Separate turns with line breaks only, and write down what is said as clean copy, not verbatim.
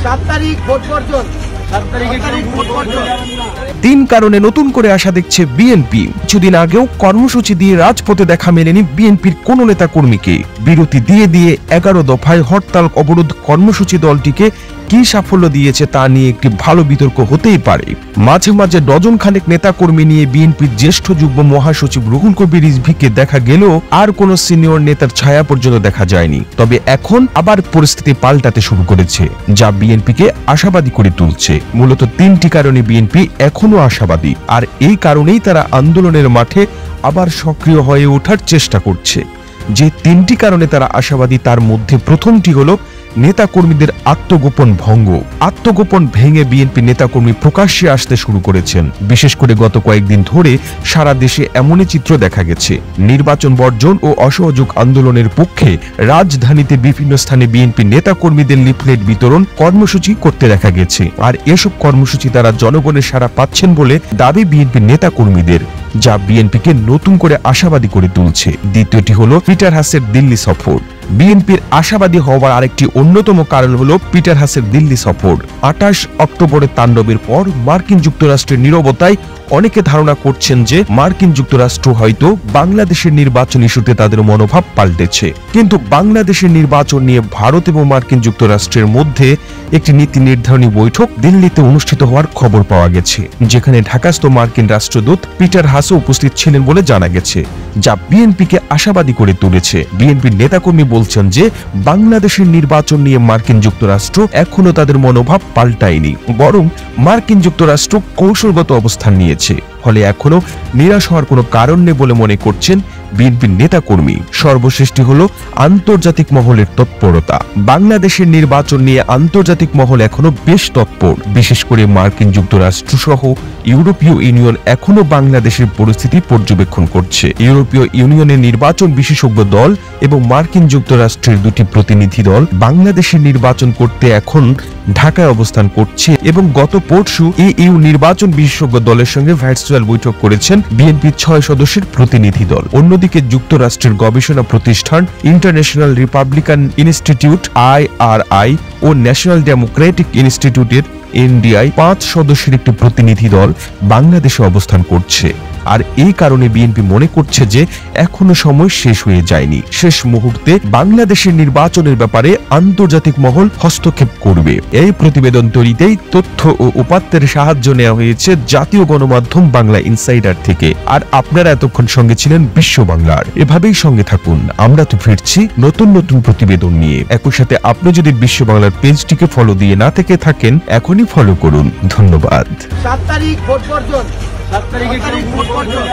7 তারিখ ভোট বর্জন।
3 কারণে নতুন করে আশা দেখছে বিএনপি। কিছুদিন আগেও কর্মসূচি দিয়ে রাজপথে দেখা মেলেনি বিএনপির কোন নেতা কর্মীকে। বিরতি দিয়ে 11 দফায় হরতাল অবরোধ কর্মসূচি দলটিকে কি সাফল্য দিয়েছে তা নিয়ে একটি ভালো বিতর্ক হতেই পারে। মাঝে মাঝে ডজন খানেক নেতা কর্মী নিয়ে বিএনপির জ্যেষ্ঠ যুগ্ম মহাসচিব রুহুল কবির রিজভীকে দেখা গেলেও আর কোন সিনিয়র নেতার ছায়া পর্যন্ত দেখা যায়নি। তবে এখন আবার পরিস্থিতি পাল্টাতে শুরু করেছে, যা বিএনপিকে আশাবাদী করে তুলছে। মূলত 3টি কারণে বিএনপি এখনো আশাবাদী, আর এই কারণেই তারা আন্দোলনের মাঠে আবার সক্রিয় হয়ে ওঠার চেষ্টা করছে। যে 3টি কারণে তারা আশাবাদী তার মধ্যে প্রথমটি হলো নেতাকর্মীদের আত্মগোপন ভঙ্গ। আত্মগোপন ভেঙে বিএনপি নেতাকর্মী প্রকাশ্যে আসতে শুরু করেছেন। বিশেষ করে গত কয়েকদিন ধরে সারা দেশে এমনই চিত্র দেখা গেছে। নির্বাচন বর্জন ও অসহযোগ আন্দোলনের পক্ষে রাজধানীতে বিভিন্ন স্থানে বিএনপি নেতাকর্মীদের লিফলেট বিতরণ কর্মসূচি করতে দেখা গেছে। আর এসব কর্মসূচি তারা জনগণের সাড়া পাচ্ছেন বলে দাবি বিএনপি নেতাকর্মীদের, যা বিএনপিকে নতুন করে আশাবাদী করে তুলছে। দ্বিতীয়টি হলো পিটার হাসের দিল্লি সফর। বিএনপির আশাবাদী হওয়ার আরেকটি অন্যতম কারণ হলো পিটার হাসের দিল্লি সফর। 28 অক্টোবরের তাণ্ডবের পর মার্কিন যুক্তরাষ্ট্রের নীরবতায় অনেকে ধারণা করছেন যে মার্কিন যুক্তরাষ্ট্র হয়তো বাংলাদেশের নির্বাচন ইস্যুতে তাদের মনোভাব পাল্টেছে। কিন্তু বাংলাদেশের নির্বাচন নিয়ে ভারত এবং মার্কিন যুক্তরাষ্ট্রের মধ্যে একটি নীতি নির্ধারণী বৈঠক দিল্লিতে অনুষ্ঠিত হওয়ার খবর পাওয়া গেছে, যেখানে ঢাকাস্থ মার্কিন রাষ্ট্রদূত পিটার হাসও উপস্থিত ছিলেন বলে জানা গেছে, যা বিএনপিকে আশাবাদী করে তুলেছে। বিএনপির নেতাকর্মী বলছেন যে বাংলাদেশের নির্বাচন নিয়ে মার্কিন যুক্তরাষ্ট্র এখনো তাদের মনোভাব পাল্টায়নি, বরং মার্কিন যুক্তরাষ্ট্র কৌশলগত অবস্থান নিয়েছে। ফলে এখনো নিরাশ হওয়ার কোনো কারণ নেই বলে মনে করছেন বিএনপির নেতাকর্মী। সর্বশেষটি হলো আন্তর্জাতিক মহলের তৎপরতা। বাংলাদেশের নির্বাচন নিয়ে আন্তর্জাতিক মহল এখনো বেশ তৎপর। বিশেষ করে মার্কিন যুক্তরাষ্ট্র সহ ইউরোপীয় ইউনিয়ন এখনো বাংলাদেশের পরিস্থিতি পর্যবেক্ষণ করছে। ইউরোপীয় ইউনিয়নের নির্বাচন বিশেষজ্ঞ দল এবং মার্কিন যুক্তরাষ্ট্রের 2টি প্রতিনিধি দল বাংলাদেশের নির্বাচন করতে এখন ঢাকায় অবস্থান করছে এবং গত পরশু ইইউ নির্বাচন বিশেষজ্ঞ দলের সঙ্গে ভার্চুয়াল বৈঠক করেছেন বিএনপির 6 সদস্যের প্রতিনিধি দল। অন্যদিকে যুক্তরাষ্ট্রের গবেষণা প্রতিষ্ঠান ইন্টারন্যাশনাল রিপাবলিকান ইনস্টিটিউট IRI ও ন্যাশনাল ডেমোক্রেটিক ইনস্টিটিউটের NDI 5 সদস্যের একটি প্রতিনিধি দল বাংলাদেশে অবস্থান করছে। আর এই কারণে বিএনপি মনে করছে যে এখনো সময় শেষ হয়ে যায়নি। শেষ মুহূর্তে বাংলাদেশের নির্বাচনের ব্যাপারে আন্তর্জাতিক মহল হস্তক্ষেপ করবে। এই প্রতিবেদন তৈরিতেই তথ্য ও উপাত্তের সাহায্য নেওয়া হয়েছে জাতীয় গণমাধ্যম বাংলা ইনসাইডার থেকে। আর আপনারা এতক্ষণ সঙ্গে ছিলেন বিশ্ব বাংলার। এভাবেই সঙ্গে থাকুন, আমরা তো ফিরছি নতুন নতুন প্রতিবেদন নিয়ে। একই সাথে আপনি যদি বিশ্ব বাংলার পেজটিকে ফলো দিয়ে না থেকে থাকেন, এখনই ফলো করুন। ধন্যবাদ।
7 তারিখ ভোট বর্জন। 7 তারিখে ভোট বর্জন।